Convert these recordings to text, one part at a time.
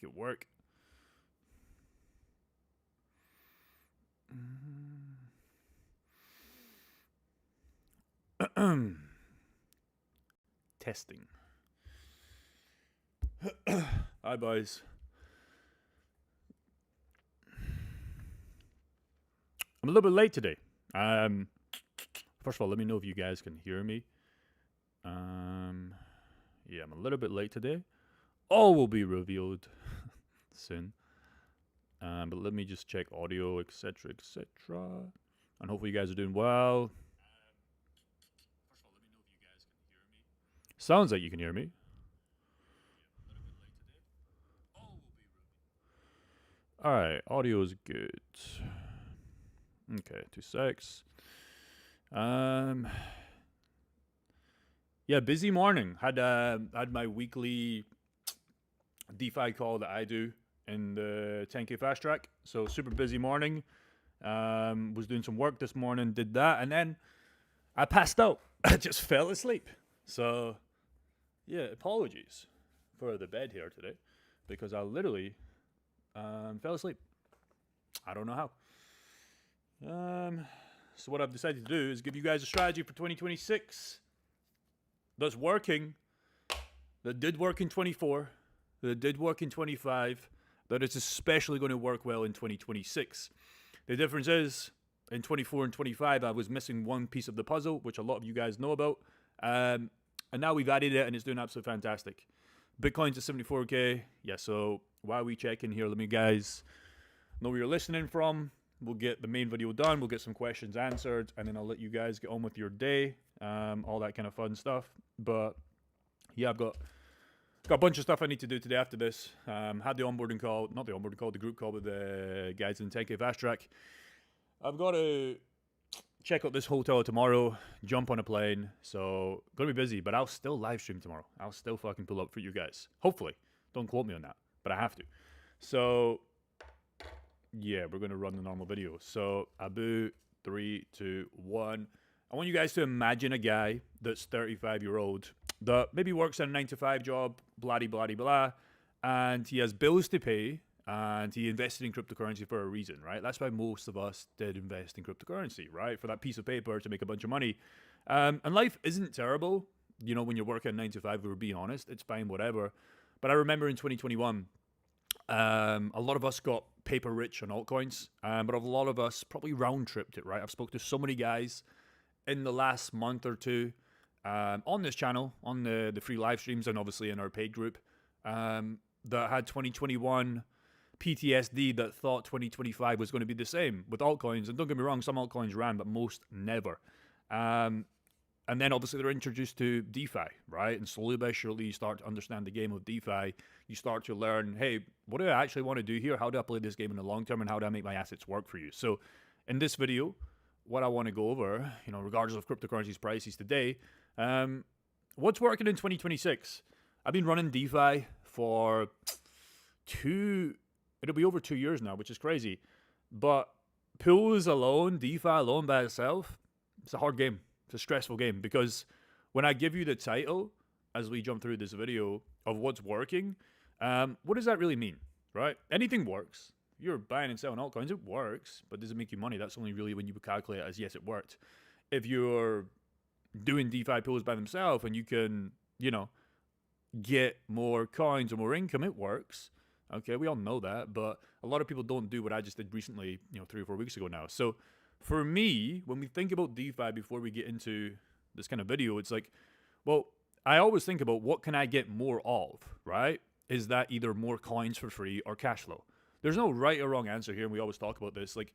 make it work. Testing. Hi, boys. I'm a little bit late today. First of all, let me know if you guys can hear me. Yeah, I'm a little bit late today. All will be revealed soon. But let me just check audio, etc., etc. And hopefully you guys are doing well. First of all, let me know if you guys can hear me. Sounds like you can hear me. All right, audio is good. Okay, 2 secs. Yeah, busy morning. Had my weekly DeFi call that I do in the 10K fast track. So super busy morning. Was doing some work this morning, did that, and then I passed out. I just fell asleep. So yeah, apologies for the bed here today, because I literally fell asleep. I don't know how. So what I've decided to do is give you guys a strategy for 2026 that's working, that did work in 24, that did work in 25, that it's especially going to work well in 2026. The difference is, in 24 and 25, I was missing one piece of the puzzle, which a lot of you guys know about. And now we've added it, and it's doing absolutely fantastic. Bitcoin's at 74K. Yeah, so while we check in here, let me guys know where you're listening from. We'll get the main video done. We'll get some questions answered, and then I'll let you guys get on with your day. All that kind of fun stuff. But yeah, I've got a bunch of stuff I need to do today after this. Had the onboarding call, not the onboarding call, the group call with the guys in 10K Fast Track. I've got to check out this hotel tomorrow, jump on a plane. So gonna be busy, but I'll still live stream tomorrow. I'll still fucking pull up for you guys. Hopefully. Don't quote me on that, but I have to. So yeah, we're gonna run the normal video. So Abu, 3, 2, 1. I want you guys to imagine a guy that's 35-year-old that maybe works in a 9-to-5 job, blah, blah, blah, blah, and he has bills to pay, and he invested in cryptocurrency for a reason, right? That's why most of us did invest in cryptocurrency, right? For that piece of paper to make a bunch of money. And life isn't terrible, you know, when you're working 9-to-5, we're being honest, it's fine, whatever. But I remember in 2021, a lot of us got paper rich on altcoins, but a lot of us probably round tripped it, right? I've spoken to so many guys in the last month or two on this channel, on the free live streams, and obviously in our paid group, that had 2021 PTSD, that thought 2025 was going to be the same with altcoins. And don't get me wrong, some altcoins ran, but most never. And then obviously they're introduced to DeFi, right? And slowly but surely you start to understand the game of DeFi. You start to learn, hey, what do I actually want to do here? How do I play this game in the long term, and how do I make my assets work for you? So in this video, what I want to go over, you know, regardless of cryptocurrencies prices today, what's working in 2026? I've been running DeFi for it'll be over 2 years now, which is crazy. But pools alone, DeFi alone by itself, it's a hard game. It's a stressful game, because when I give you the title, as we jump through this video, of what's working, what does that really mean, right? Anything works. You're buying and selling altcoins, it works, but does it make you money? That's only really when you calculate it as, yes, it worked. If you're doing DeFi pools by themselves and you can, you know, get more coins or more income, it works. Okay, we all know that, but a lot of people don't do what I just did recently, you know, 3 or 4 weeks ago now. So for me, when we think about DeFi before we get into this kind of video, it's like, well, I always think about what can I get more of, right? Is that either more coins for free or cash flow? There's no right or wrong answer here, and we always talk about this. Like,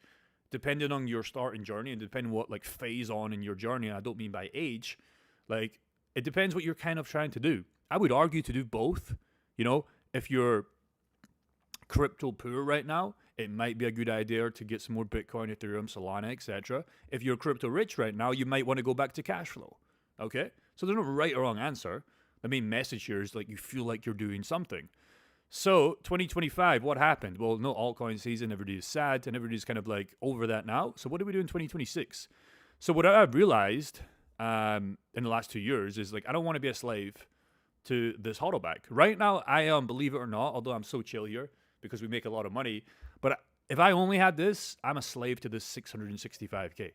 depending on your starting journey and depending what like phase on in your journey, and I don't mean by age, like it depends what you're kind of trying to do. I would argue to do both. You know, if you're crypto poor right now, it might be a good idea to get some more Bitcoin, Ethereum, Solana, etc. If you're crypto rich right now, you might want to go back to cash flow. Okay? So there's no right or wrong answer. The main message here is like you feel like you're doing something. So 2025, what happened? Well, no altcoin season, everybody's sad, and everybody's kind of like over that now. So what do we do in 2026? So what I've realized in the last 2 years is like I don't want to be a slave to this hodl back. Right now, I am, believe it or not, although I'm so chill here because we make a lot of money, but if I only had this, I'm a slave to this 665K,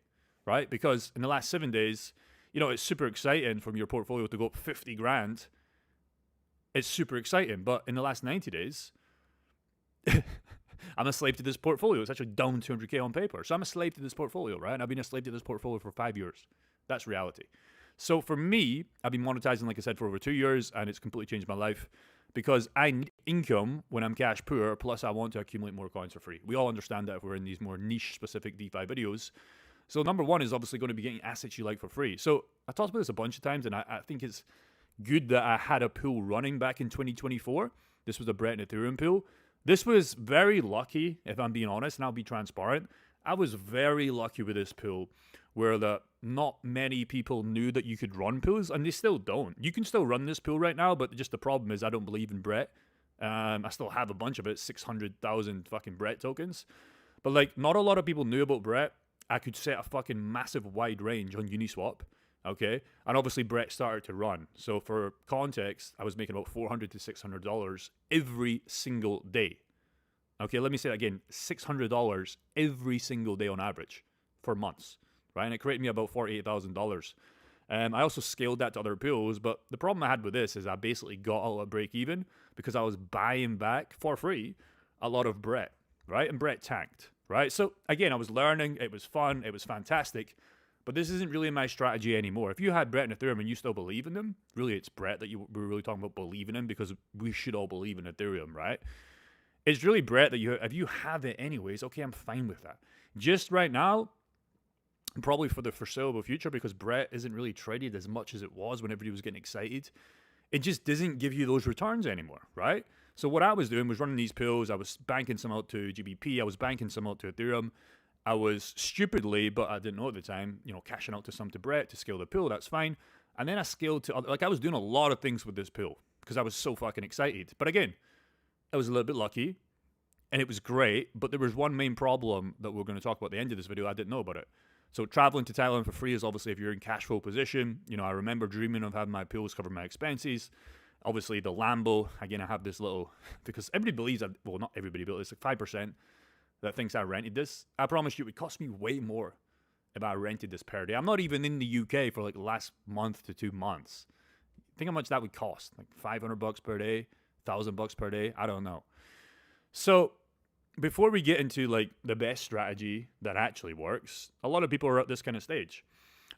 right? Because in the last 7 days, it's super exciting from your portfolio to go up 50 grand. It's super exciting, but in the last 90 days, I'm a slave to this portfolio. It's actually down 200K on paper. So I'm a slave to this portfolio, right? And I've been a slave to this portfolio for 5 years. That's reality. So for me, I've been monetizing, like I said, for over 2 years, and it's completely changed my life because I need income when I'm cash poor, plus I want to accumulate more coins for free. We all understand that if we're in these more niche-specific DeFi videos. So number one is obviously going to be getting assets you like for free. So I talked about this a bunch of times, and I think it's good that I had a pool running back in 2024. This was a Brett and Ethereum pool. This was very lucky, if I'm being honest, and I'll be transparent. I was very lucky with this pool where not many people knew that you could run pools, and they still don't. You can still run this pool right now, but just the problem is I don't believe in Brett. I still have a bunch of it, 600,000 fucking Brett tokens. But not a lot of people knew about Brett. I could set a fucking massive wide range on Uniswap. Okay, and obviously Brett started to run. So for context, I was making about $400 to $600 every single day. Okay, let me say that again, $600 every single day on average for months, right? And it created me about $48,000. I also scaled that to other pools, but the problem I had with this is I basically got out of break even because I was buying back for free a lot of Brett, right? And Brett tanked, right? So again, I was learning, it was fun, it was fantastic. But this isn't really my strategy anymore. If you had Brett and Ethereum and you still believe in them, really it's Brett that we're really talking about believing in because we should all believe in Ethereum, right? It's really Brett that if you have it anyways, okay, I'm fine with that. Just right now, probably for the foreseeable future, because Brett isn't really traded as much as it was when everybody was getting excited, it just doesn't give you those returns anymore, right? So what I was doing was running these pools. I was banking some out to GBP. I was banking some out to Ethereum. I was stupidly, but I didn't know at the time, cashing out to some to Brett to scale the pool. That's fine. And then I scaled to I was doing a lot of things with this pool because I was so fucking excited. But again, I was a little bit lucky and it was great. But there was one main problem that we're going to talk about at the end of this video. I didn't know about it. So traveling to Thailand for free is obviously if you're in cash flow position. I remember dreaming of having my pools cover my expenses. Obviously the Lambo, again, I have this little, because everybody believes that, well, not everybody, but it's like 5%. That thinks I rented this. I promise you it would cost me way more if I rented this per day. I'm not even in the UK for the last month to 2 months. Think how much that would cost? Like $500 per day, $1,000 per day. I don't know. So before we get into the best strategy that actually works, a lot of people are at this kind of stage.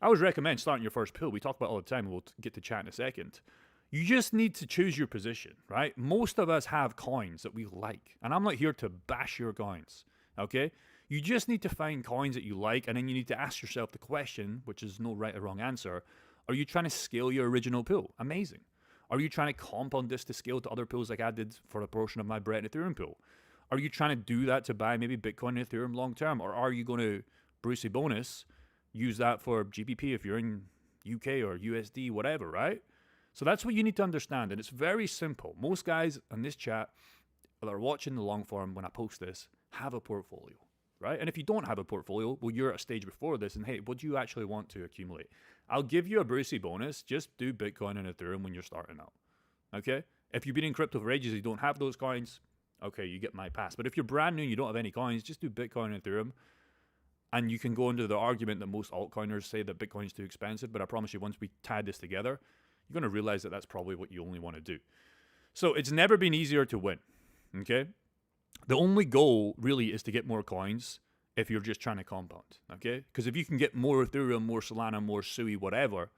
I always recommend starting your first pool. We talk about it all the time. We'll get to chat in a second. You just need to choose your position, right? Most of us have coins that we like, and I'm not here to bash your coins. Okay? You just need to find coins that you like, and then you need to ask yourself the question, which is no right or wrong answer. Are you trying to scale your original pool? Amazing. Are you trying to compound this to scale to other pools like I did for a portion of my Brett and Ethereum pool? Are you trying to do that to buy maybe Bitcoin and Ethereum long term? Or are you going to, Brucey bonus, use that for GBP if you're in UK or USD, whatever, right? So that's what you need to understand, and it's very simple. Most guys on this chat that are watching the long form when I post this have a portfolio, right? And if you don't have a portfolio, well, you're at a stage before this, and hey, what do you actually want to accumulate? I'll give you a Brucey bonus. Just do Bitcoin and Ethereum when you're starting out, okay? If you've been in crypto for ages and you don't have those coins, okay, you get my pass. But if you're brand new and you don't have any coins, just do Bitcoin and Ethereum. And you can go into the argument that most altcoiners say that Bitcoin is too expensive, but I promise you, once we tie this together, you're going to realize that that's probably what you only want to do. So it's never been easier to win, okay? The only goal really is to get more coins if you're just trying to compound, okay? Because if you can get more Ethereum, more Solana, more Sui, whatever,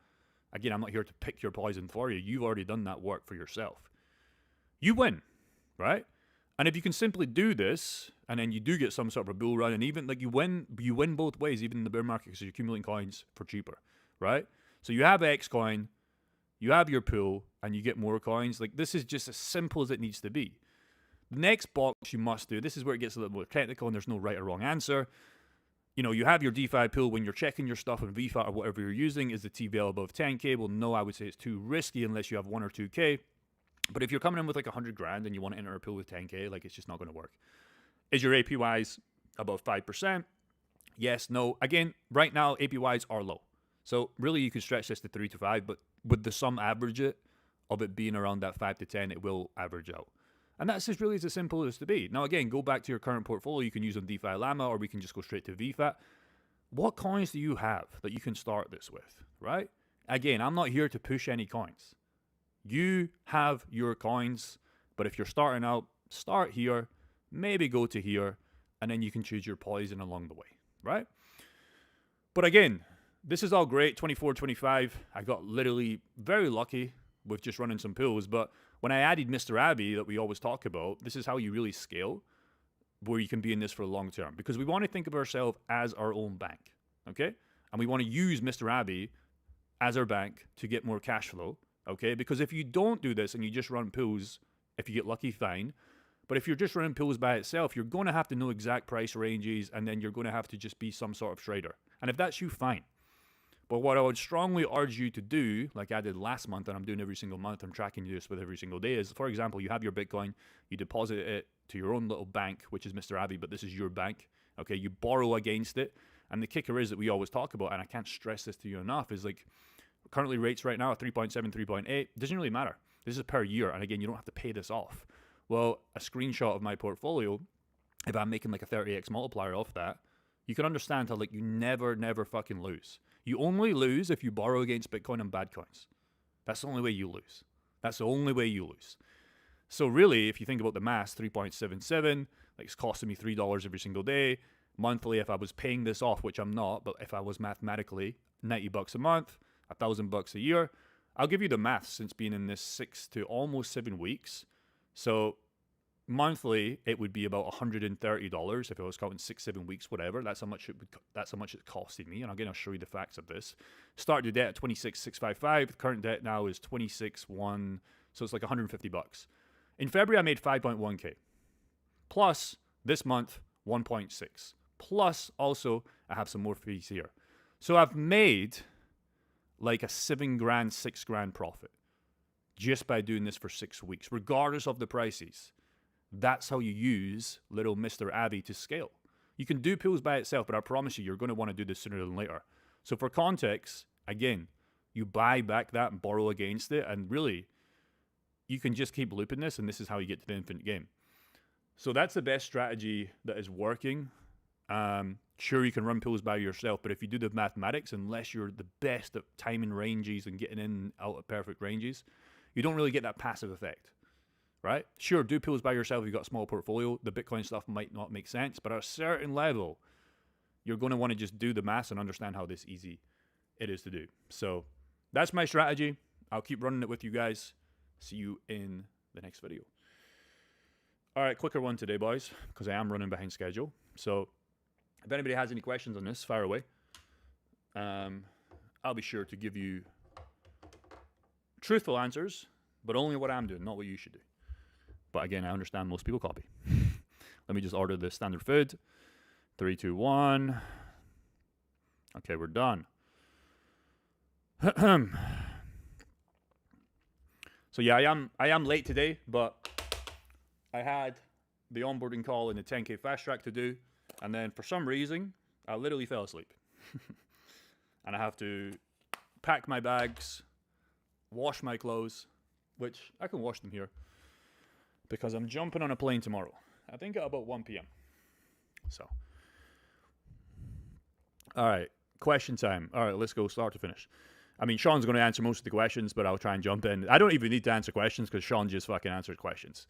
again, I'm not here to pick your poison for you. You've already done that work for yourself. You win, right? And if you can simply do this, and then you do get some sort of a bull run, and even you win both ways, even in the bear market, because you're accumulating coins for cheaper, right? So you have X coin, you have your pool, and you get more coins. This is just as simple as it needs to be. The next box you must do, this is where it gets a little more technical and there's no right or wrong answer. You have your DeFi pool when you're checking your stuff on VFAT or whatever you're using. Is the TVL above 10K? Well, no, I would say it's too risky unless you have 1 or 2K. But if you're coming in with 100 grand and you want to enter a pool with 10K, it's just not going to work. Is your APYs above 5%? Yes, no. Again, right now, APYs are low. So really you can stretch this to 3 to 5, but with the sum average it of it being around that 5 to 10, it will average out. And that's just really as simple as to be. Now, again, go back to your current portfolio. You can use on DeFi Llama, or we can just go straight to VFAT. What coins do you have that you can start this with, right? Again, I'm not here to push any coins. You have your coins, but if you're starting out, start here, maybe go to here, and then you can choose your poison along the way, right? But again, this is all great, 24, 25. I got literally very lucky with just running some pools, but when I added Mr. Aave that we always talk about, this is how you really scale, where you can be in this for the long term. Because we want to think of ourselves as our own bank, okay? And we want to use Mr. Aave as our bank to get more cash flow, okay? Because if you don't do this and you just run pools, if you get lucky, fine. But if you're just running pools by itself, you're going to have to know exact price ranges, and then you're going to have to just be some sort of trader. And if that's you, fine. But what I would strongly urge you to do, like I did last month, and I'm doing every single month, I'm tracking this with every single day, is, for example, you have your Bitcoin, you deposit it to your own little bank, which is Mr. Aave, but this is your bank, okay? You borrow against it, and the kicker is that we always talk about, and I can't stress this to you enough, is like, currently rates right now are 3.7, 3.8, doesn't really matter. This is per year, and again, you don't have to pay this off. Well, a screenshot of my portfolio, if I'm making like a 30x multiplier off that, you can understand how like you never fucking lose. You only lose if you borrow against Bitcoin and bad coins. That's the only way you lose. That's the only way you lose. So really, if you think about the math, 3.77, like it's costing me $3 every single day. Monthly, if I was paying this off, which I'm not, but if I was mathematically $90 a month, $1,000 a year, I'll give you the math since being in this 6 to almost 7 weeks. So monthly, it would be about $130 if I was counting 6, 7 weeks, whatever. That's how much it's costing me. And again, I'll show you the facts of this. Started debt at 26,655. Current debt now is 26,1. So it's like $150. In February, I made 5.1K. Plus this month, 1.6. Plus also, I have some more fees here. So I've made like a $7,000, $6,000 profit just by doing this for 6 weeks, regardless of the prices. That's how you use little Mr. Aave to scale. You can do pools by itself, but I promise you, you're going to want to do this sooner than later. So for context, again, you buy back that and borrow against it, and really, you can just keep looping this, and this is how you get to the infinite game. So that's the best strategy that is working. Sure, you can run pools by yourself, but if you do the mathematics, unless you're the best at timing ranges and getting in and out of perfect ranges, you don't really get that passive effect, right? Sure, do pools by yourself if you've got a small portfolio. The Bitcoin stuff might not make sense, but at a certain level, you're going to want to just do the math and understand how this easy it is to do. So that's my strategy. I'll keep running it with you guys. See you in the next video. All right, quicker one today, boys, because I am running behind schedule. So if anybody has any questions on this, fire away. I'll be sure to give you truthful answers, but only what I'm doing, not what you should do. But again, I understand most people copy. Let me just order the standard food. 3, 2, 1. Okay, we're done. So yeah, I am late today, but I had the onboarding call in the 10K fast track to do, and then for some reason, I literally fell asleep. And I have to pack my bags, wash my clothes, which I can wash them here, because I'm jumping on a plane tomorrow. I think at about 1 p.m. So, all right, question time. All right, let's go start to finish. I mean, Sean's going to answer most of the questions, but I'll try and jump in. I don't even need to answer questions because Sean just fucking answered questions.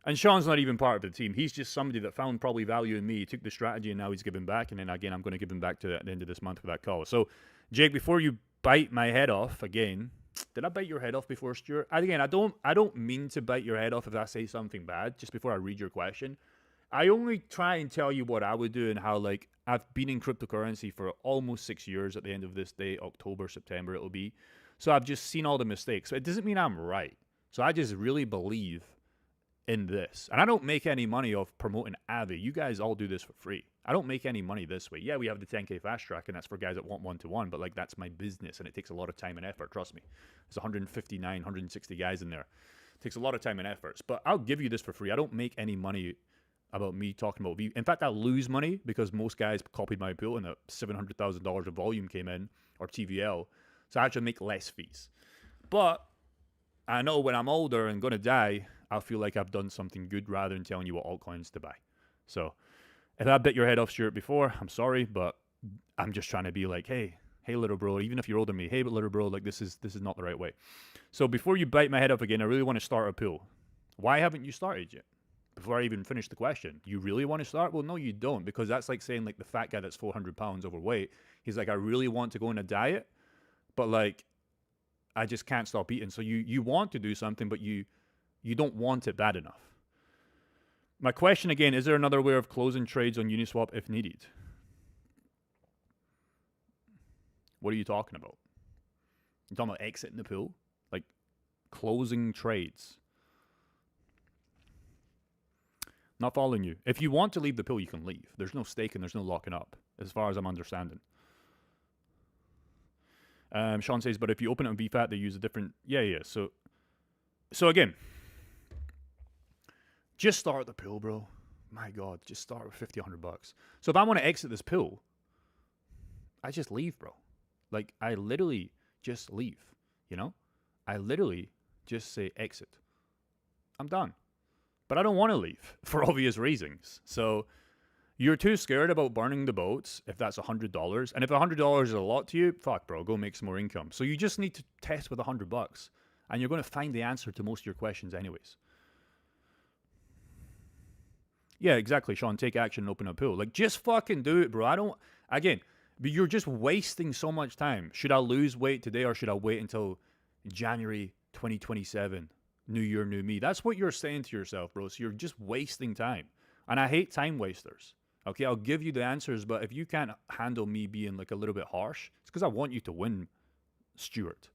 And Sean's not even part of the team. He's just somebody that found probably value in me. He took the strategy and now he's giving back. And then again, I'm going to give him back to at the end of this month for that call. So, Jake, before you bite my head off again, did I bite your head off before, Stuart? Again, I don't mean to bite your head off if I say something bad, just before I read your question. I only try and tell you what I would do and how, like, I've been in cryptocurrency for almost 6 years at the end of this day, October, September it'll be. So I've just seen all the mistakes. So it doesn't mean I'm right. So I just really believe in this. And I don't make any money off promoting Aave. You guys all do this for free. I don't make any money this way. Yeah, we have the 10K fast track, and that's for guys that want one-to-one, but like that's my business, and it takes a lot of time and effort, trust me. There's 159, 160 guys in there. It takes a lot of time and efforts, but I'll give you this for free. I don't make any money about me talking about view. In fact, I lose money because most guys copied my pool and $700,000 of volume came in, or TVL, so I actually make less fees. But I know when I'm older and going to die, I'll feel like I've done something good rather than telling you what altcoins to buy. So if I bit your head off, Stuart, before, I'm sorry, but I'm just trying to be like, hey, little bro, even if you're older than me, hey, little bro, like this is not the right way. So before you bite my head off again, I really want to start a pool. Why haven't you started yet? Before I even finish the question, you really want to start? Well, no, you don't, because that's like saying like the fat guy that's 400 pounds overweight. He's like, I really want to go on a diet, but like, I just can't stop eating. So you want to do something, but you don't want it bad enough. My question again, is there another way of closing trades on Uniswap if needed? What are you talking about? You talking about exiting the pool? Like closing trades? Not following you. If you want to leave the pool, you can leave. There's no staking, there's no locking up, as far as I'm understanding. Sean says, but if you open it on VFAT, they use a different... Yeah. So again, just start the pool, bro. My God, just start with 50, 100 bucks. So if I want to exit this pool, I just leave, bro. Like, I literally just leave, you know? I literally just say exit. I'm done. But I don't want to leave for obvious reasons. So you're too scared about burning the boats if that's $100. And if $100 is a lot to you, fuck, bro, go make some more income. So you just need to test with $100. And you're going to find the answer to most of your questions anyways. Yeah, exactly, Sean. Take action and open a pool. Like, just fucking do it, bro. Again, but you're just wasting so much time. Should I lose weight today or should I wait until January 2027? New year, new me. That's what you're saying to yourself, bro. So you're just wasting time. And I hate time wasters. Okay, I'll give you the answers, but if you can't handle me being like a little bit harsh, it's because I want you to win, Stuart.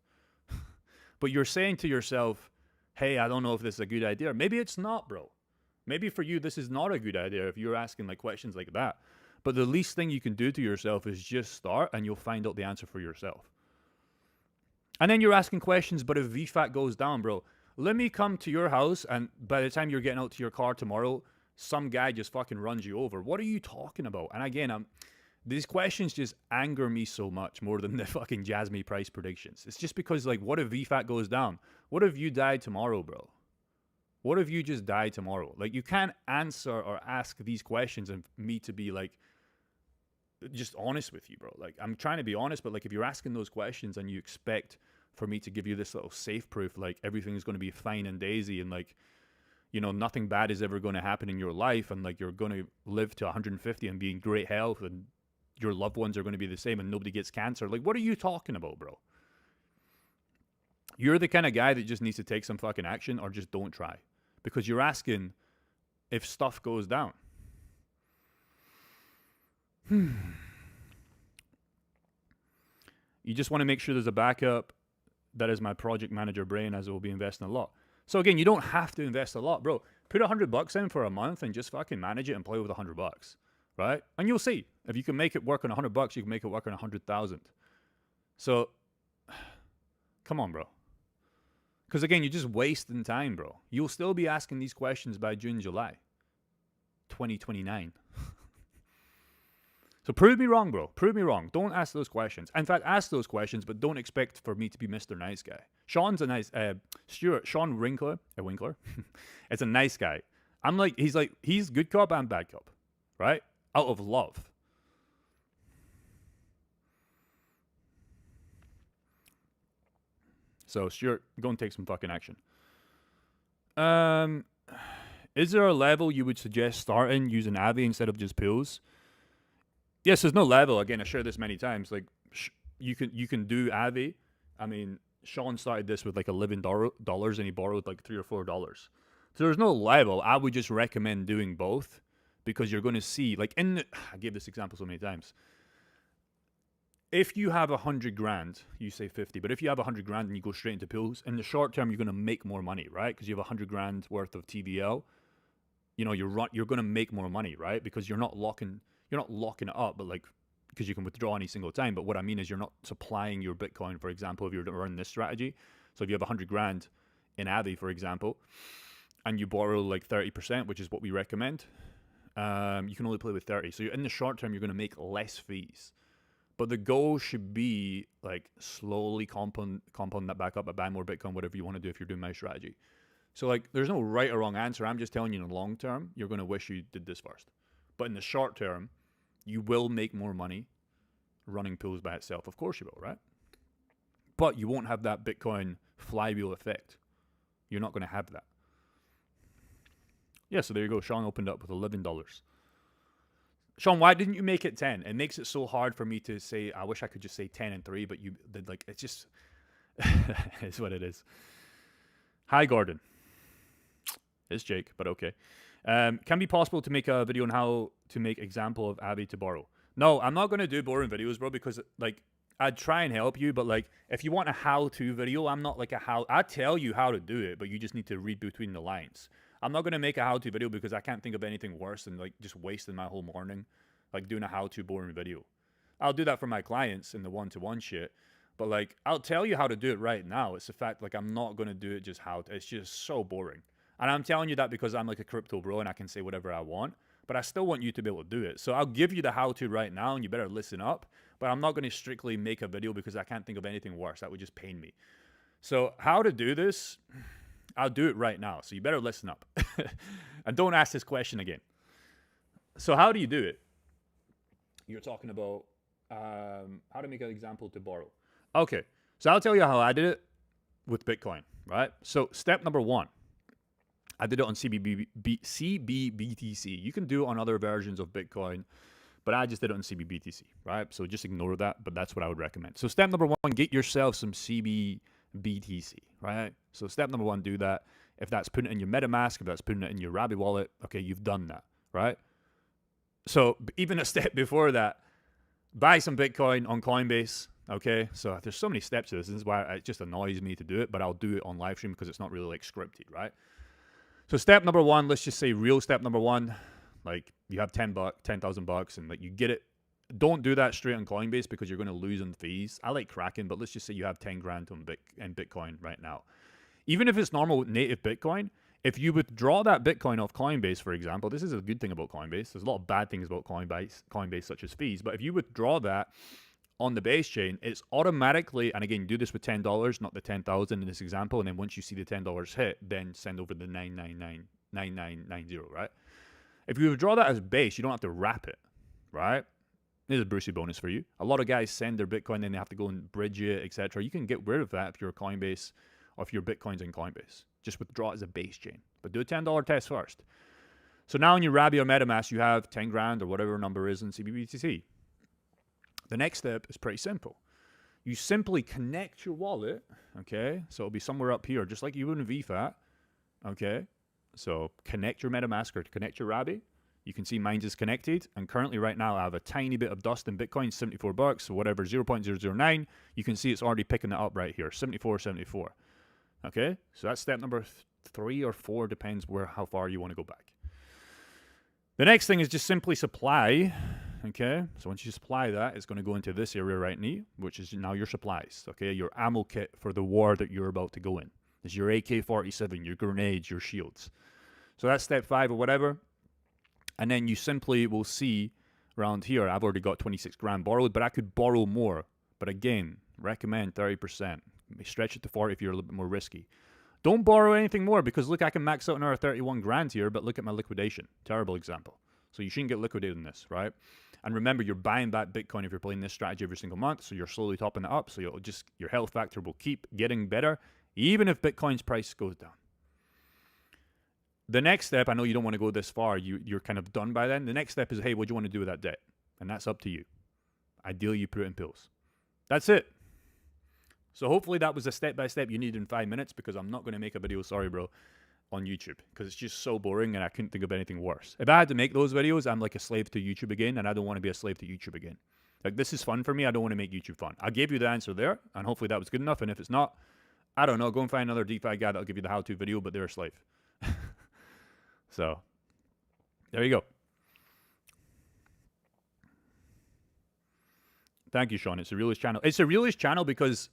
But you're saying to yourself, hey, I don't know if this is a good idea. Maybe it's not, bro. Maybe for you, this is not a good idea if you're asking like questions like that. But the least thing you can do to yourself is just start and you'll find out the answer for yourself. And then you're asking questions, but if VFAT goes down, bro, let me come to your house and by the time you're getting out to your car tomorrow, some guy just fucking runs you over. What are you talking about? And again, these questions just anger me so much more than the fucking Jasmine price predictions. It's just because, like, what if VFAT goes down? What if you die tomorrow, bro? What if you just die tomorrow? Like, you can't answer or ask these questions and me to be, like, just honest with you, bro. Like, I'm trying to be honest, but, like, if you're asking those questions and you expect for me to give you this little safe proof, like, everything is going to be fine and daisy and, like, you know, nothing bad is ever going to happen in your life and, like, you're going to live to 150 and be in great health and your loved ones are going to be the same and nobody gets cancer. Like, what are you talking about, bro? You're the kind of guy that just needs to take some fucking action or just don't try. Because you're asking if stuff goes down. You just want to make sure there's a backup. That is my project manager brain, as it will be investing a lot. So again, you don't have to invest a lot, bro. Put $100 in for a month and just fucking manage it and play with $100, right? And you'll see. If you can make it work on $100, you can make it work on 100,000. So, come on, bro. Because again, you're just wasting time, bro. You'll still be asking these questions by June, July 2029. So prove me wrong, bro. Prove me wrong. Don't ask those questions. In fact, ask those questions, but don't expect for me to be Mr. Nice Guy. Sean's a nice... Sean Winkler... Winkler? It's a nice guy. He's good cop and bad cop. Right? Out of love. So, Stuart, go and take some fucking action. Is there a level you would suggest starting using Aave instead of just pools? Yes, there's no level. Again, I shared this many times. Like, you can do Aave. I mean, Sean started this with like $11 and he borrowed like $3 or $4. So there's no level. I would just recommend doing both because you're going to see, like, I gave this example so many times. If you have 100 grand, you say 50, but if you have 100 grand and you go straight into pools, in the short term, you're going to make more money, right? Because you have 100 grand worth of TVL. You know, you're going to make more money, right? Because you're not locking it up, but like, because you can withdraw any single time. But what I mean is you're not supplying your Bitcoin, for example, if you're running this strategy. So if you have 100 grand in Aave, for example, and you borrow like 30%, which is what we recommend, you can only play with 30. So in the short term, you're going to make less fees. But the goal should be like slowly compound that back up, buy more Bitcoin, whatever you want to do if you're doing my strategy. So like, there's no right or wrong answer. I'm just telling you in the long term, you're going to wish you did this first. But in the short term, you will make more money running pools by itself. Of course you will, right? But you won't have that Bitcoin flywheel effect. You're not going to have that. Yeah, so there you go. Sean opened up with $11. Sean, why didn't you make it 10? It makes it so hard for me to say, I wish I could just say 10 and 3, but you did like, it's just, it's what it is. Hi, Gordon. It's Jake, but okay. Can be possible to make a video on how to make example of Aave to borrow. No, I'm not going to do boring videos, bro, because like, I'd try and help you, but like, if you want a how-to video, I'm not like a how, I tell you how to do it, but you just need to read between the lines. I'm not going to make a how-to video because I can't think of anything worse than like just wasting my whole morning, like doing a how-to boring video. I'll do that for my clients in the one-to-one shit, but like, I'll tell you how to do it right now. It's the fact, like, I'm not going to do it just how to, it's just so boring. And I'm telling you that because I'm like a crypto bro and I can say whatever I want, but I still want you to be able to do it. So I'll give you the how-to right now and you better listen up, but I'm not going to strictly make a video because I can't think of anything worse. That would just pain me. So how to do this, I'll do it right now. So you better listen up and don't ask this question again. So how do you do it? You're talking about how to make an example to borrow. Okay, so I'll tell you how I did it with Bitcoin, right? So step number 1, I did it on CBBTC. You can do it on other versions of Bitcoin, but I just did it on CBBTC, right? So just ignore that, but that's what I would recommend. So step number 1, get yourself some CBBTC, right? So step number 1, do that. If that's putting it in your MetaMask, if that's putting it in your Aave wallet, okay, you've done that, right? So even a step before that, buy some Bitcoin on Coinbase, okay? So there's so many steps to this. This is why it just annoys me to do it, but I'll do it on live stream because it's not really like scripted, right? So step number 1, let's just say real step number 1, like you have $10,000 and like you get it. Don't do that straight on Coinbase because you're going to lose on fees. I like Kraken, but let's just say you have 10 grand on Bitcoin right now. Even if it's normal native Bitcoin, if you withdraw that Bitcoin off Coinbase, for example, this is a good thing about Coinbase. There's a lot of bad things about Coinbase such as fees, but if you withdraw that on the base chain, it's automatically, and again, do this with $10, not the 10,000 in this example, and then once you see the $10 hit, then send over the 9990, right? If you withdraw that as base, you don't have to wrap it, right? This is a Brucey bonus for you. A lot of guys send their Bitcoin, then they have to go and bridge it, etc. You can get rid of that if you're Coinbase or if your Bitcoin's in Coinbase. Just withdraw it as a base chain, but do a $10 test first. So now in your Aave or MetaMask, you have 10 grand or whatever number is in CBBTC. The next step is pretty simple. You simply connect your wallet, okay? So it'll be somewhere up here, just like you would in VFAT, okay? So connect your MetaMask or connect your Aave. You can see mine is connected, and currently right now I have a tiny bit of dust in Bitcoin, $74, so whatever, 0.009. You can see it's already picking it up right here, 74.74. Okay, so that's step number 3 or 4, depends how far you want to go back. The next thing is just simply supply. Okay, so once you supply that, it's going to go into this area right now, which is now your supplies. Okay, your ammo kit for the war that you're about to go in. It's your AK-47, your grenades, your shields. So that's step 5 or whatever. And then you simply will see around here, I've already got 26 grand borrowed, but I could borrow more. But again, recommend 30%. Stretch it to 40 if you're a little bit more risky. Don't borrow anything more because look, I can max out another 31 grand here, but look at my liquidation. Terrible example. So you shouldn't get liquidated in this, right? And remember, you're buying back Bitcoin if you're playing this strategy every single month, so you're slowly topping it up, so your health factor will keep getting better, even if Bitcoin's price goes down. The next step, I know you don't want to go this far, you're kind of done by then. The next step is, hey, what do you want to do with that debt? And that's up to you. Ideally, you put it in pills. That's it. So hopefully that was a step-by-step you need in 5 minutes, because I'm not going to make a video, sorry bro, on YouTube, because it's just so boring and I couldn't think of anything worse. If I had to make those videos, I'm like a slave to YouTube again, and I don't want to be a slave to YouTube again. Like, this is fun for me. I don't want to make YouTube fun. I gave you the answer there, and hopefully that was good enough. And if it's not, I don't know, go and find another DeFi guy that'll give you the how-to video, but they're a slave. So, there you go. Thank you, Sean. It's a Realist channel. It's a Realist channel because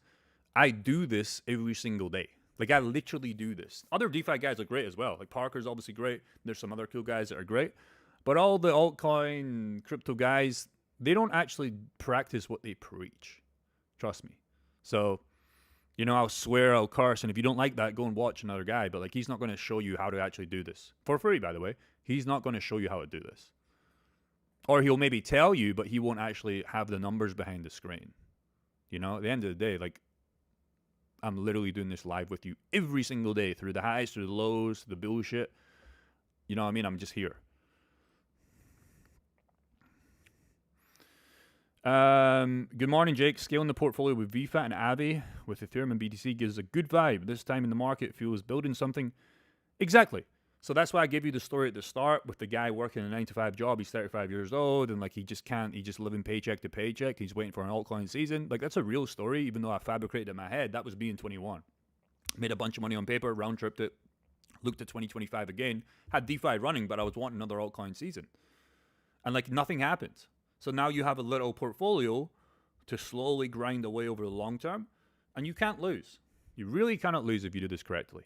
I do this every single day. Like, I literally do this. Other DeFi guys are great as well. Like, Parker's obviously great. There's some other cool guys that are great. But all the altcoin, crypto guys, they don't actually practice what they preach. Trust me. So, you know, I'll swear, I'll curse, and if you don't like that, go and watch another guy. But like, he's not going to show you how to actually do this for free, by the way. He's not going to show you how to do this. Or he'll maybe tell you, but he won't actually have the numbers behind the screen. You know, at the end of the day, like, I'm literally doing this live with you every single day, through the highs, through the lows, the bullshit. You know what I mean? I'm just here. Good morning, Jake. Scaling the portfolio with VFAT and Aave with Ethereum and BTC gives a good vibe. This time in the market, it feels building something. Exactly. So that's why I gave you the story at the start with the guy working a 9-to-5 job. He's 35 years old, and like he just living paycheck to paycheck. He's waiting for an altcoin season. Like, that's a real story, even though I fabricated it in my head. That was me in 21. Made a bunch of money on paper, round tripped it, looked at 2025 again, had DeFi running, but I was wanting another altcoin season. And like, nothing happened. So now you have a little portfolio to slowly grind away over the long term, and you can't lose. You really cannot lose if you do this correctly.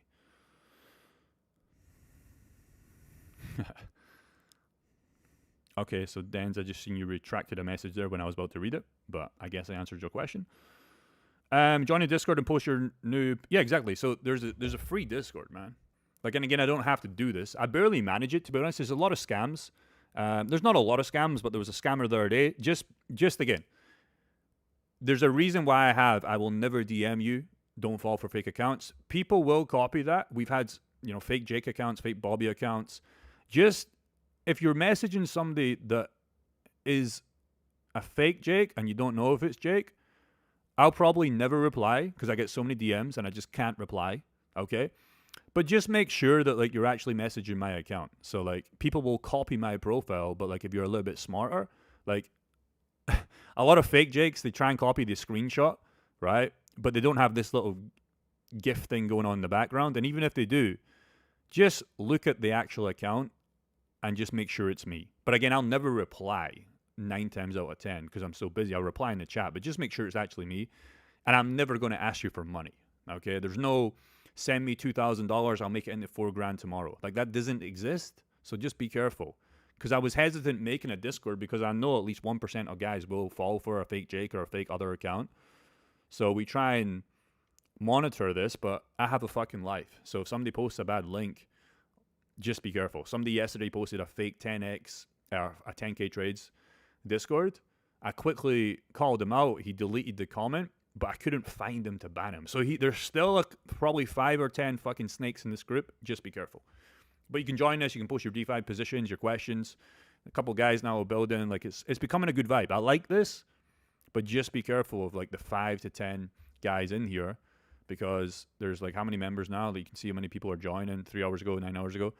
Okay, so Dan's, I just seen you retracted a message there when I was about to read it, but I guess I answered your question. Join the Discord and post your new... Yeah, exactly. So there's a free Discord, man. Like, and again, I don't have to do this. I barely manage it, to be honest. There's a lot of scams. There's not a lot of scams, but there was a scammer the other day. Just again, there's a reason why I will never DM you. Don't fall for fake accounts. People will copy that. We've had, you know, fake Jake accounts, fake Bobby accounts. Just, if you're messaging somebody that is a fake Jake and you don't know if it's Jake, I'll probably never reply because I get so many DMs and I just can't reply. Okay? But just make sure that like you're actually messaging my account. So like, people will copy my profile, but like if you're a little bit smarter, like a lot of fake Jakes, they try and copy the screenshot, right? But they don't have this little GIF thing going on in the background. And even if they do, just look at the actual account and just make sure it's me. But again, I'll never reply 9 times out of 10 because I'm so busy. I'll reply in the chat, but just make sure it's actually me. And I'm never going to ask you for money. Okay? There's no send me $2,000. I'll make it into $4,000 tomorrow. Like, that doesn't exist. So just be careful. Because I was hesitant making a Discord because I know at least 1% of guys will fall for a fake Jake or a fake other account. So we try and monitor this, but I have a fucking life. So if somebody posts a bad link, just be careful. Somebody yesterday posted a fake 10x or a 10k trades Discord. I quickly called him out. He deleted the comment, but I couldn't find him to ban him. So there's still probably 5 or 10 fucking snakes in this group. Just be careful. But you can join us. You can post your DeFi positions, your questions. A couple guys now are building. Like, it's becoming a good vibe. I like this, but just be careful of like the 5 to 10 guys in here, because there's like how many members now that you can see how many people are joining. 3 hours ago, 9 hours ago,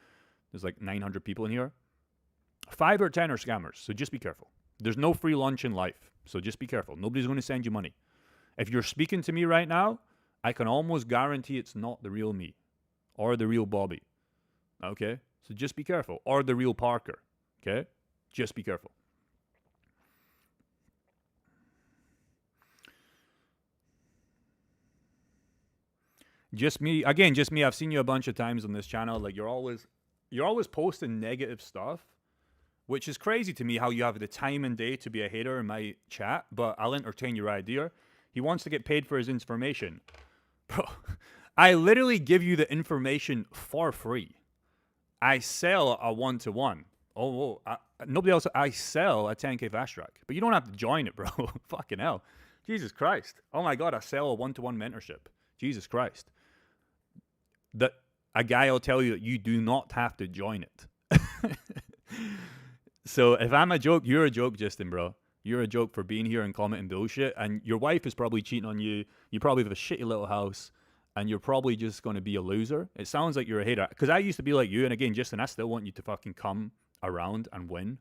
there's like 900 people in here. 5 or 10 are scammers, so just be careful. There's no free lunch in life, so just be careful. Nobody's going to send you money. If you're speaking to me right now, I can almost guarantee it's not the real me or the real Bobby. Okay? So just be careful. Or the real Parker. Okay? Just be careful. Just me. Again, just me. I've seen you a bunch of times on this channel. Like, you're always posting negative stuff, which is crazy to me how you have the time and day to be a hater in my chat, but I'll entertain your idea. He wants to get paid for his information. Bro, I literally give you the information for free. I sell a 1-to-1. Nobody else. I sell a 10k fast track, but you don't have to join it, bro. Fucking hell. Jesus Christ. Oh my God, I sell a 1-to-1 mentorship. Jesus Christ. A guy will tell you that you do not have to join it. So if I'm a joke, you're a joke, Justin, bro. You're a joke for being here and commenting bullshit. And your wife is probably cheating on you. You probably have a shitty little house. And you're probably just going to be a loser. It sounds like you're a hater. Because I used to be like you. And again, Justin, I still want you to fucking come around and win.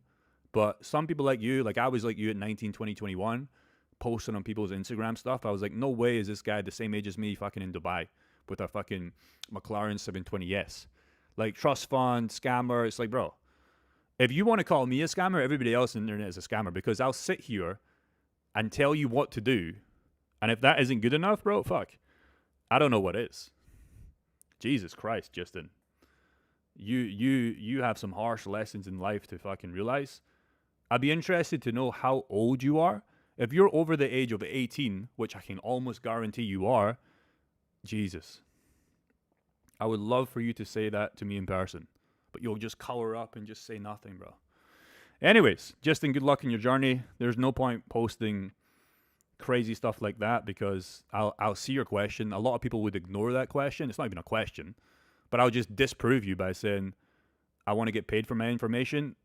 But some people like you, like I was like you at 19, 20, 21, posting on people's Instagram stuff. I was like, no way is this guy the same age as me fucking in Dubai with a fucking McLaren 720S. Like, trust fund, scammer. It's like, bro, if you want to call me a scammer, everybody else on the internet is a scammer, because I'll sit here and tell you what to do. And if that isn't good enough, bro, fuck. I don't know what is. Jesus Christ, Justin. You have some harsh lessons in life to fucking realize. I'd be interested to know how old you are. If you're over the age of 18, which I can almost guarantee you are, Jesus. I would love for you to say that to me in person. But you'll just color up and just say nothing, bro. Anyways, Justin, good luck in your journey. There's no point posting crazy stuff like that because I'll see your question. A lot of people would ignore that question. It's not even a question. But I'll just disprove you by saying, I want to get paid for my information.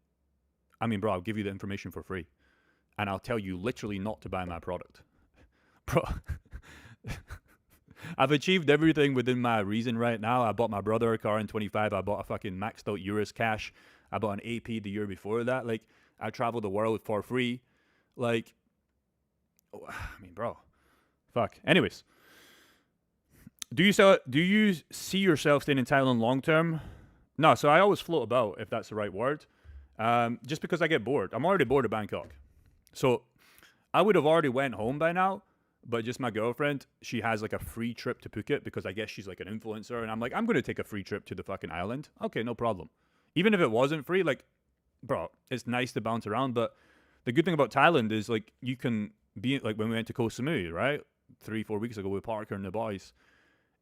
I mean, bro, I'll give you the information for free. And I'll tell you literally not to buy my product. Bro, I've achieved everything within my reason right now. I bought my brother a car in 25. I bought a fucking maxed out Eurus cash. I bought an AP the year before that. Like, I traveled the world for free. Like, I mean, bro, fuck. Anyways, do you see yourself staying in Thailand long term? No, so I always float about, if that's the right word, just because I get bored. I'm already bored of Bangkok. So I would have already went home by now, but just my girlfriend, she has like a free trip to Phuket because I guess she's like an influencer. And I'm like, I'm going to take a free trip to the fucking island. Okay, no problem. Even if it wasn't free, like, bro, it's nice to bounce around. But the good thing about Thailand is like you can be like when we went to Koh Samui, right? 3-4 weeks ago with Parker and the boys.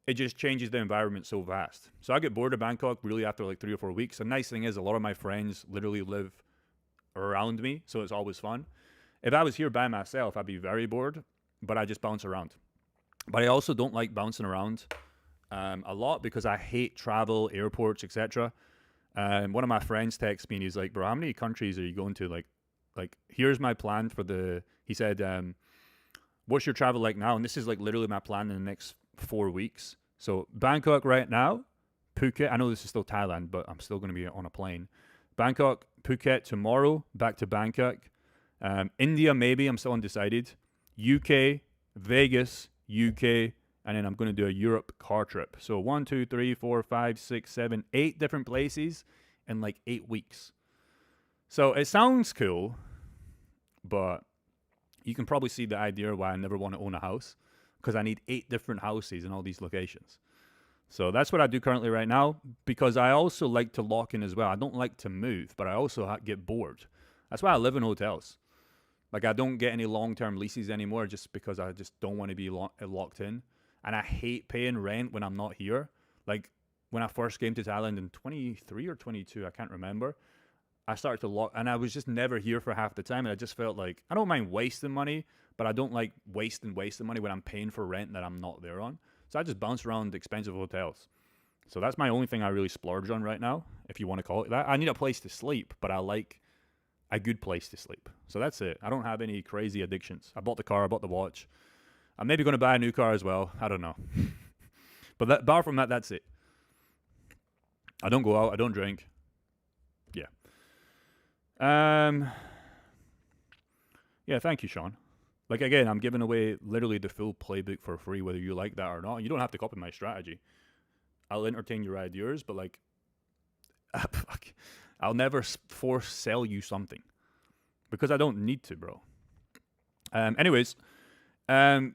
It just changes the environment so fast. So I get bored of Bangkok really after like 3 or 4 weeks. The nice thing is a lot of my friends literally live around me. So it's always fun. If I was here by myself, I'd be very bored, but I just bounce around. But I also don't like bouncing around a lot because I hate travel, airports, etc. One of my friends texts me and he's like, bro, how many countries are you going to? Like here's my plan for he said, what's your travel like now? And this is like literally my plan in the next 4 weeks. So Bangkok right now, Phuket. I know this is still Thailand, but I'm still going to be on a plane. Bangkok, Phuket tomorrow, back to Bangkok. India, maybe. I'm still undecided. UK, Vegas, UK, and then I'm going to do a Europe car trip. So 1, 2, 3, 4, 5, 6, 7, 8 different places in like 8 weeks. So it sounds cool, but you can probably see the idea why I never want to own a house because I need 8 different houses in all these locations. So that's what I do currently right now because I also like to lock in as well. I don't like to move, but I also get bored. That's why I live in hotels. Like, I don't get any long-term leases anymore just because I just don't want to be locked in. And I hate paying rent when I'm not here. Like, when I first came to Thailand in 23 or 22, I can't remember, I started to lock, and I was just never here for half the time. And I just felt like, I don't mind wasting money, but I don't like wasting money when I'm paying for rent that I'm not there on. So I just bounce around expensive hotels. So that's my only thing I really splurge on right now, if you want to call it that. I need a place to sleep, but I like a good place to sleep. So that's it. I don't have any crazy addictions. I bought the car, I bought the watch. I'm maybe going to buy a new car as well. I don't know. But apart from that, that's it. I don't go out. I don't drink. Yeah. Yeah, thank you, Sean. Like, again, I'm giving away literally the full playbook for free, whether you like that or not. You don't have to copy my strategy. I'll entertain your ideas, but like, I'll never force sell you something because I don't need to, bro. Anyways, been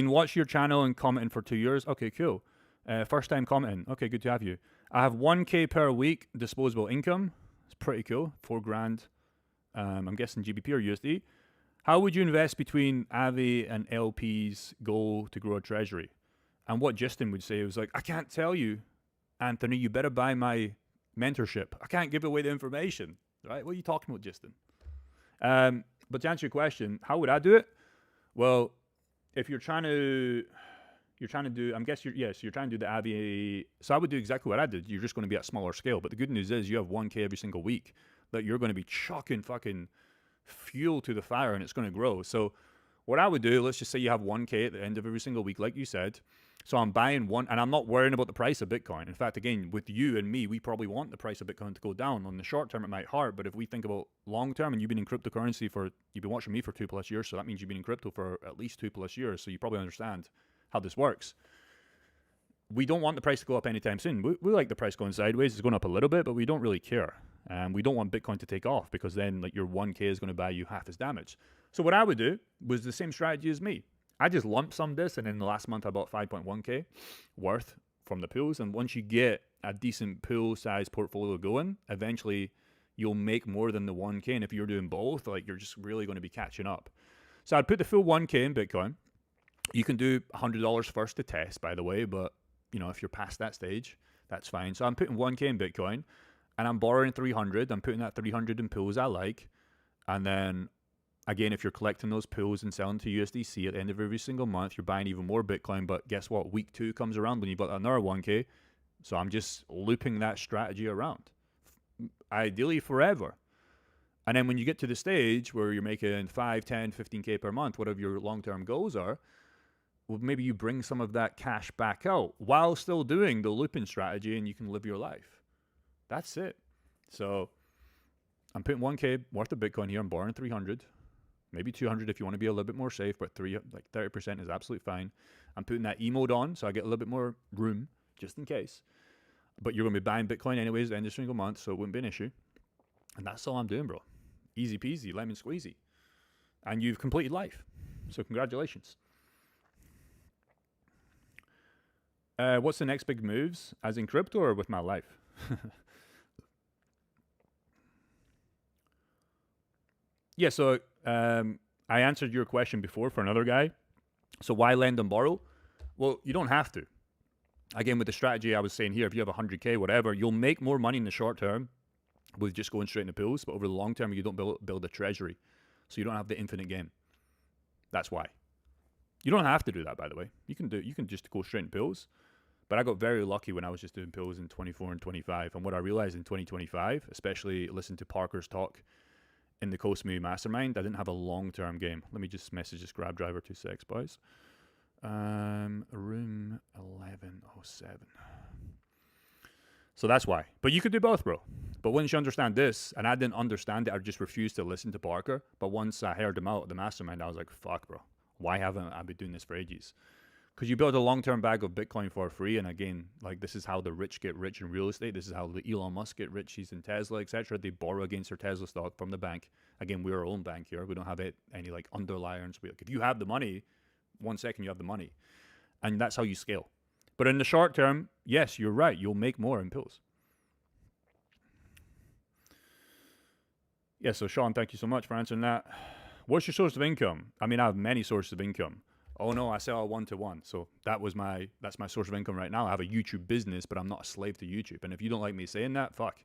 watching your channel and commenting for 2 years. Okay, cool. First time commenting. Okay, good to have you. I have 1K per week disposable income. It's pretty cool. 4 grand. I'm guessing GBP or USD. How would you invest between Aave and LP's goal to grow a treasury? And what Justin would say was like, I can't tell you, Anthony, you better buy my mentorship. I can't give away the information, right? What are you talking about, Justin? But to answer your question, how would I do it? Well, if you're trying to do, I'm guessing you're trying to do the Aave. So I would do exactly what I did. You're just going to be at smaller scale. But the good news is you have 1K every single week that you're going to be chucking fucking fuel to the fire and it's going to grow. So what I would do, let's just say you have 1K at the end of every single week, like you said. So I'm buying one, and I'm not worrying about the price of Bitcoin. In fact, again, with you and me, we probably want the price of Bitcoin to go down. On the short term, it might hurt, but if we think about long term, and you've been in cryptocurrency you've been watching me for 2+ years, so that means you've been in crypto for at least 2+ years, so you probably understand how this works. We don't want the price to go up anytime soon. We like the price going sideways. It's going up a little bit, but we don't really care. We don't want Bitcoin to take off because then like your 1K is going to buy you half as damage. So what I would do was the same strategy as me. I just lump summed this, and in the last month I bought 5.1K worth from the pools. And once you get a decent pool size portfolio going, eventually you'll make more than the 1K. And if you're doing both, like, you're just really going to be catching up. So I'd put the full 1K in Bitcoin. You can do $100 first to test, by the way, but if you're past that stage, that's fine. So I'm putting 1K in Bitcoin, and I'm borrowing 300. I'm putting that 300 in pools I like, and then again, if you're collecting those pools and selling to USDC at the end of every single month, you're buying even more Bitcoin. But guess what? Week 2 comes around when you've got another 1K. So I'm just looping that strategy around, ideally forever. And then when you get to the stage where you're making 5, 10, 15K per month, whatever your long-term goals are, well, maybe you bring some of that cash back out while still doing the looping strategy, and you can live your life. That's it. So I'm putting 1K worth of Bitcoin here. I'm borrowing 300, maybe 200 if you want to be a little bit more safe, but 30% is absolutely fine. I'm putting that E mode on, so I get a little bit more room just in case. But you're going to be buying Bitcoin anyways at the end of a single month, so it wouldn't be an issue. And that's all I'm doing, bro. Easy peasy, lemon squeezy. And you've completed life. So congratulations. What's the next big moves, as in crypto or with my life? Yeah, so I answered your question before for another guy. So why lend and borrow? Well, you don't have to. Again, with the strategy I was saying here, if you have 100K, whatever, you'll make more money in the short term with just going straight into pools, but over the long term, you don't build a treasury. So you don't have the infinite game. That's why. You don't have to do that, by the way. You can just go straight into pools. But I got very lucky when I was just doing pools in 24 and 25. And what I realized in 2025, especially listen to Parker's talk in the Cosme Mastermind, I didn't have a long-term game. Let me just message this grab driver 2 secs, boys. Room 1107. So that's why. But you could do both, bro. But once you understand this, and I didn't understand it, I just refused to listen to Parker. But once I heard him out at the mastermind, I was like, fuck, bro. Why haven't I been doing this for ages? Because you build a long-term bag of Bitcoin for free. And again, like, this is how the rich get rich in real estate. This is how the Elon Musk get rich. He's in Tesla, etc. They borrow against their Tesla stock from the bank. Again, we're our own bank here. We don't have any like underliers. If you have the money, 1 second you have the money. And that's how you scale. But in the short term, yes, you're right. You'll make more in pills. Yeah, so Sean, thank you so much for answering that. What's your source of income? I mean, I have many sources of income. Oh no, I sell a one-to-one. So that's my source of income right now. I have a YouTube business, but I'm not a slave to YouTube. And if you don't like me saying that, fuck.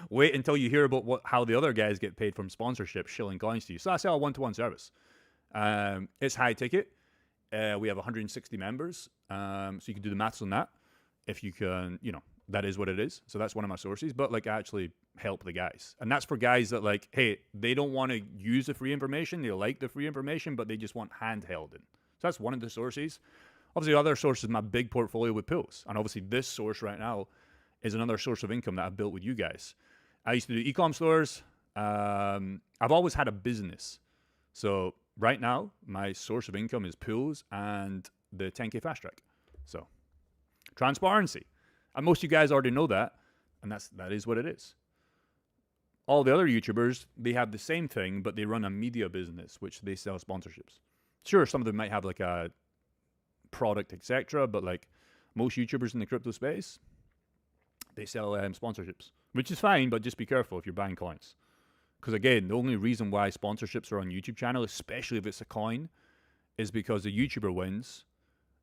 Wait until you hear about how the other guys get paid from sponsorship, shilling coins to you. So I sell a one-to-one service. It's high ticket. We have 160 members. So you can do the maths on that. If you can, that is what it is. So that's one of my sources. But like, I actually help the guys. And that's for guys that like, hey, they don't want to use the free information. They like the free information, but they just want handheld in. So that's one of the sources. Obviously, the other source is my big portfolio with pills. And obviously, this source right now is another source of income that I've built with you guys. I used to do e-com stores. I've always had a business. So right now, my source of income is pills and the 10K fast track. So transparency. And most of you guys already know that. And that is what it is. All the other YouTubers, they have the same thing, but they run a media business, which they sell sponsorships. Sure, some of them might have like a product, etc. But like most YouTubers in the crypto space, they sell sponsorships, which is fine, but just be careful if you're buying coins. Because again, the only reason why sponsorships are on YouTube channel, especially if it's a coin, is because the YouTuber wins,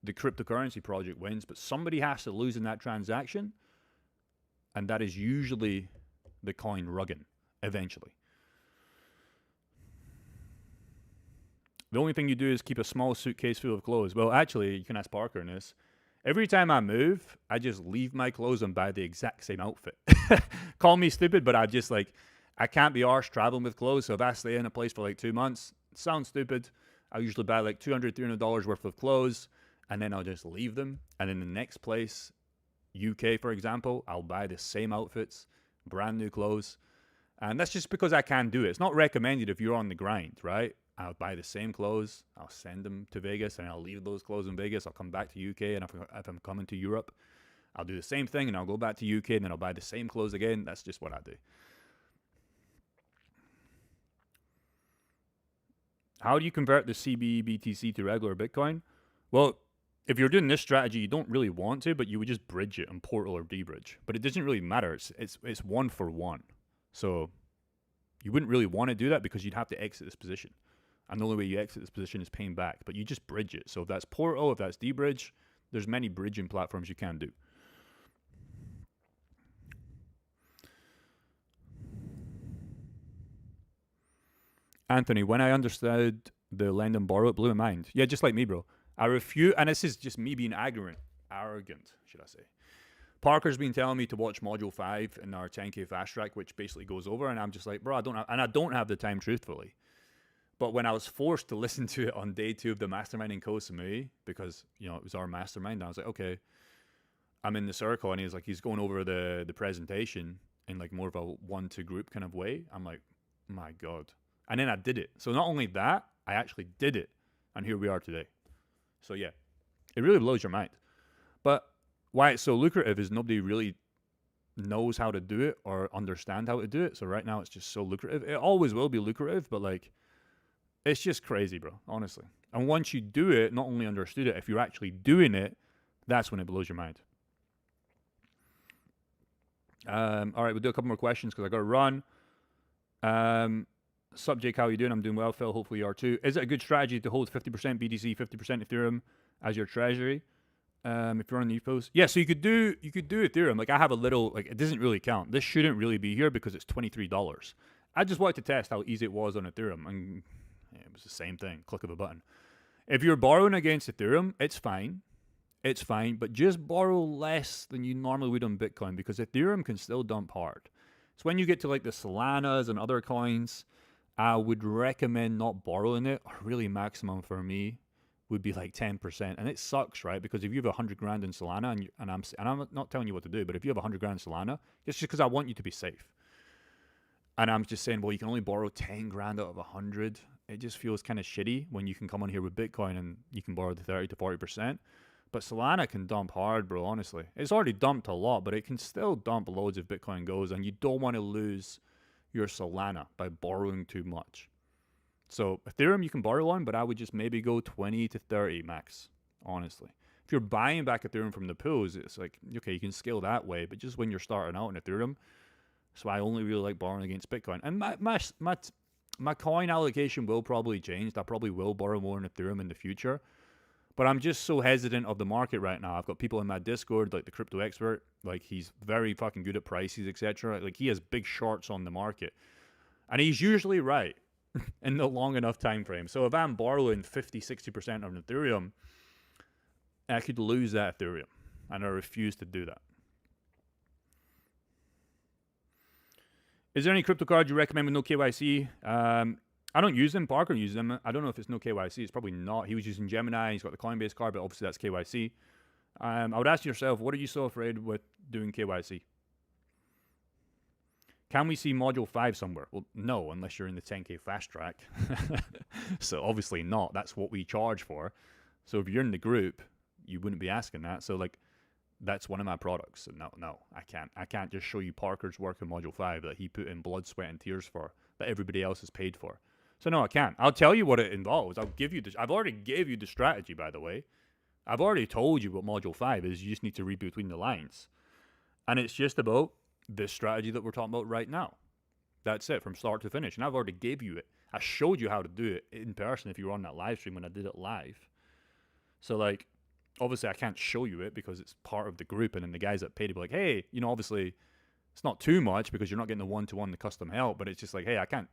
the cryptocurrency project wins, but somebody has to lose in that transaction, and that is usually the coin rugging eventually. The only thing you do is keep a small suitcase full of clothes. Well, actually, you can ask Parker in this. Every time I move, I just leave my clothes and buy the exact same outfit. Call me stupid, but I can't be arsed traveling with clothes. So if I stay in a place for like 2 months, it sounds stupid. I usually buy like $200, $300 worth of clothes, and then I'll just leave them. And in the next place, UK, for example, I'll buy the same outfits, brand new clothes. And that's just because I can do it. It's not recommended if you're on the grind, right? I'll buy the same clothes, I'll send them to Vegas, and I'll leave those clothes in Vegas. I'll come back to UK, and if I'm coming to Europe, I'll do the same thing, and I'll go back to UK, and then I'll buy the same clothes again. That's just what I do. How do you convert the CBBTC to regular Bitcoin? Well, if you're doing this strategy, you don't really want to, but you would just bridge it on Portal or D-Bridge. But it doesn't really matter. It's one for one. So you wouldn't really want to do that because you'd have to exit this position. And the only way you exit this position is paying back. But you just bridge it. So if that's Portal, if that's dBridge, there's many bridging platforms you can do. Anthony, when I understood the lend and borrow, it blew my mind. Yeah, just like me, bro. I refuse, and this is just me being arrogant, should I say. Parker's been telling me to watch Module 5 in our 10K fast track, which basically goes over, and I'm just like, bro, I don't have the time, truthfully. But when I was forced to listen to it on day 2 of the mastermind in Koh Samui, because, you know, it was our mastermind, I was like, okay, I'm in the circle, and he's going over the presentation in like more of a 1-2 group kind of way. I'm like, my God. And then I did it. So not only that, I actually did it. And here we are today. So yeah, it really blows your mind. But why it's so lucrative is nobody really knows how to do it or understand how to do it. So right now it's just so lucrative. It always will be lucrative, but like, it's just crazy, bro, honestly. And once you do it, not only understood it, if you're actually doing it, that's when it blows your mind. All right, we'll do a couple more questions because I got to run. Sup, Jake, how are you doing? I'm doing well, Phil. Hopefully you are too. Is it a good strategy to hold 50% BTC, 50% Ethereum as your treasury? If you're on the post, yeah. So you could do Ethereum. Like I have a little, like it doesn't really count. This shouldn't really be here because it's $23. I just wanted to test how easy it was on Ethereum, and yeah, it was the same thing. Click of a button. If you're borrowing against Ethereum, it's fine. It's fine, but just borrow less than you normally would on Bitcoin because Ethereum can still dump hard. So when you get to like the Solanas and other coins, I would recommend not borrowing it. Really, maximum for me would be like 10%, and it sucks, right? Because if you have 100 grand in Solana, and I'm not telling you what to do, but if you have 100 grand in Solana, it's just because I want you to be safe. And I'm just saying, well, you can only borrow 10 grand out of 100. It just feels kind of shitty when you can come on here with Bitcoin and you can borrow the 30 to 40%. But Solana can dump hard, bro, honestly. It's already dumped a lot, but it can still dump loads if Bitcoin goes, and you don't want to lose your Solana by borrowing too much. So Ethereum you can borrow on, but I would just maybe go 20 to 30 max, honestly. If you're buying back Ethereum from the pools, it's like, okay, you can scale that way, but just when you're starting out in Ethereum, so I only really like borrowing against Bitcoin. And my coin allocation will probably change. I probably will borrow more in Ethereum in the future. But I'm just so hesitant of the market right now. I've got people in my Discord, like the crypto expert, like he's very fucking good at prices, etc. Like he has big shorts on the market. And he's usually right in the long enough time frame. So if I'm borrowing 50, 60% on Ethereum, I could lose that Ethereum. And I refuse to do that. Is there any crypto cards you recommend with no KYC? I don't use them. Parker uses them. I don't know if it's no KYC. It's probably not. He was using Gemini. He's got the Coinbase card, but obviously that's KYC. I would ask yourself, what are you so afraid with doing KYC? Can we see Module 5 somewhere? Well, no, unless you're in the 10K fast track. So obviously not. That's what we charge for. So if you're in the group, you wouldn't be asking that. So like, that's one of my products. So no, I can't. I can't just show you Parker's work in Module 5 that he put in blood, sweat, and tears for, that everybody else has paid for. So no, I can't. I'll tell you what it involves. I've already gave you the strategy, by the way. I've already told you what Module 5 is. You just need to read between the lines. And it's just about this strategy that we're talking about right now. That's it, from start to finish. And I've already gave you it. I showed you how to do it in person if you were on that live stream when I did it live. So like, obviously I can't show you it because it's part of the group, and then the guys that paid to be like, hey, you know, obviously it's not too much because you're not getting the one-to-one, the custom help, but it's just like, hey, I can't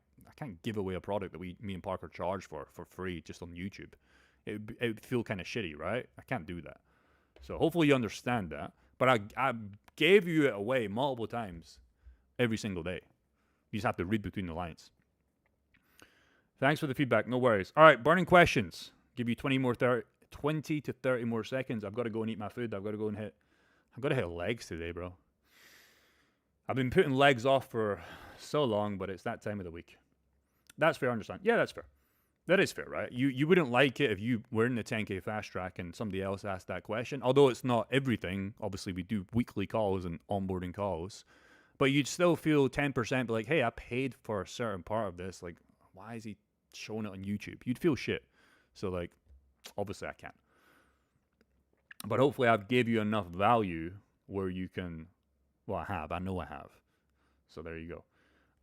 give away a product that me and Parker charge for free just on YouTube. It would feel kind of shitty, right? I can't do that. So hopefully you understand that. But I gave you it away multiple times every single day. You just have to read between the lines. Thanks for the feedback. No worries. All right, burning questions. Give you 20 to 30 more seconds. I've got to go and eat my food. I've got to hit legs today, bro. I've been putting legs off for so long, but it's that time of the week. That's fair, I understand. Yeah, that's fair. That is fair, right? You wouldn't like it if you were in the 10K fast track and somebody else asked that question. Although it's not everything. Obviously, we do weekly calls and onboarding calls. But you'd still feel 10%, but like, hey, I paid for a certain part of this. Like, why is he showing it on YouTube? You'd feel shit. So, like, obviously I can't. But hopefully I've gave you enough value where you can, well, I know I have. So there you go.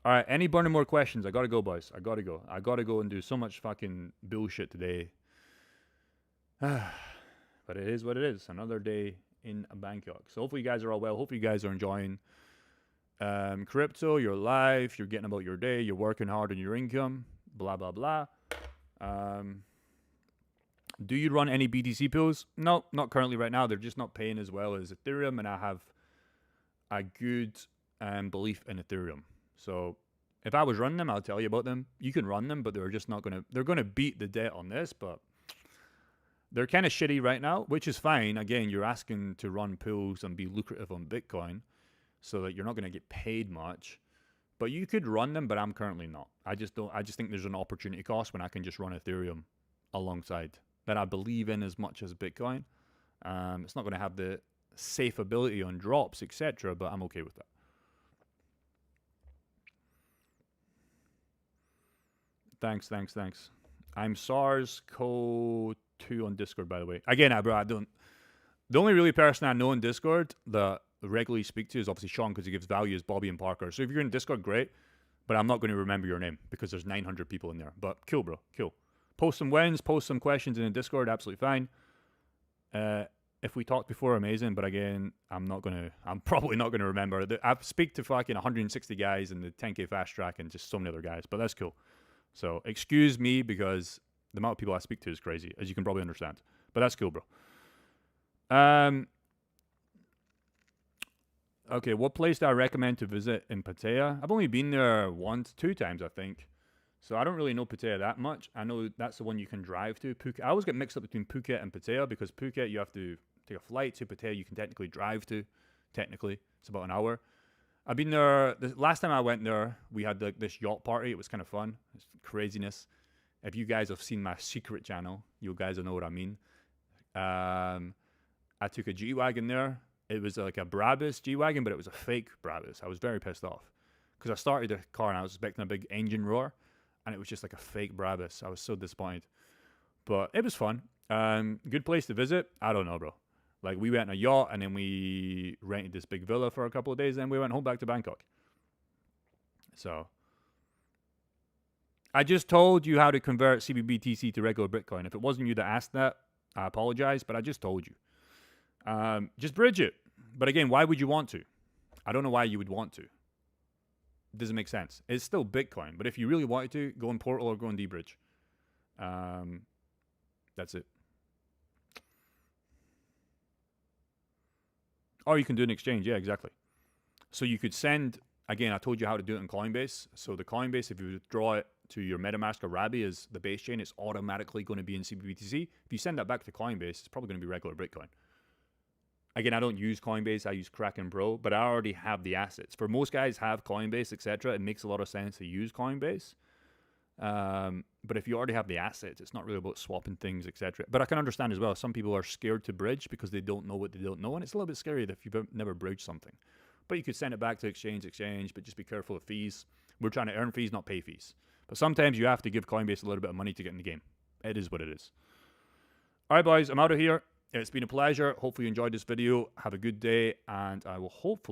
All right, any burning more questions? I gotta go, boys. I gotta go. I gotta go and do so much fucking bullshit today. But it is what it is. Another day in Bangkok. So hopefully you guys are all well. Hopefully you guys are enjoying crypto, your life. You're getting about your day. You're working hard on your income. Blah, blah, blah. Do you run any BTC pools? No, not currently right now. They're just not paying as well as Ethereum, and I have a good belief in Ethereum. So if I was running them, I'll tell you about them. You can run them, but they're just not gonna. They're gonna beat the debt on this, but they're kind of shitty right now, which is fine. Again, you're asking to run pools and be lucrative on Bitcoin, so that you're not gonna get paid much. But you could run them, but I'm currently not. I just don't. I just think there's an opportunity cost when I can just run Ethereum alongside that I believe in as much as Bitcoin. It's not going to have the safe ability on drops, etc., but I'm okay with that. Thanks. I'm SARS-CoV-2 on Discord, by the way. Again, bro, I don't. The only really person I know in Discord that I regularly speak to is obviously Sean, because he gives value, as Bobby and Parker. So if you're in Discord, great, but I'm not going to remember your name because there's 900 people in there. But cool, bro, cool. Post some wins, post some questions in the Discord, absolutely fine. If we talked before, amazing, but again, I'm probably not gonna remember. I speak to fucking 160 guys in the 10K fast track and just so many other guys, but that's cool. So excuse me, because the amount of people I speak to is crazy, as you can probably understand. But that's cool, bro. Okay, what place do I recommend to visit in Pattaya? I've only been there two times, I think. So I don't really know Pattaya that much. I know that's the one you can drive to. Phuket. I always get mixed up between Phuket and Pattaya, because Phuket you have to take a flight to. Pattaya you can technically drive to. Technically, it's about an hour. I've been there. The last time I went there, we had this yacht party. It was kind of fun. It's craziness. If you guys have seen my secret channel, you guys will know what I mean. I took a G-Wagon there. It was like a Brabus G-Wagon, but it was a fake Brabus. I was very pissed off because I started the car and I was expecting a big engine roar, and it was just like a fake Brabus. I was so disappointed. But it was fun. Good place to visit? I don't know, bro. Like, we went on a yacht, and then we rented this big villa for a couple of days, and we went home back to Bangkok. So, I just told you how to convert CBBTC to regular Bitcoin. If it wasn't you that asked that, I apologize, but I just told you. Just bridge it. But again, why would you want to? I don't know why you would want to. It doesn't make sense. It's still Bitcoin, but if you really wanted to, go in Portal or go in D-Bridge. That's it. Or you can do an exchange. Yeah, exactly. So you could send, again, I told you how to do it in Coinbase. So the Coinbase, if you withdraw it to your MetaMask or Aave as the base chain, it's automatically going to be in CBBTC. If you send that back to Coinbase, it's probably going to be regular Bitcoin. Again, I don't use Coinbase. I use Kraken Pro, but I already have the assets. For most guys have Coinbase, etc., it makes a lot of sense to use Coinbase. But if you already have the assets, it's not really about swapping things, etc. But I can understand as well, some people are scared to bridge because they don't know what they don't know, and it's a little bit scary if you've never bridged something. But you could send it back to exchange, but just be careful of fees. We're trying to earn fees, not pay fees. But sometimes you have to give Coinbase a little bit of money to get in the game. It is what it is. All right, boys, I'm out of here. It's been a pleasure. Hopefully you enjoyed this video. Have a good day, and I will hopefully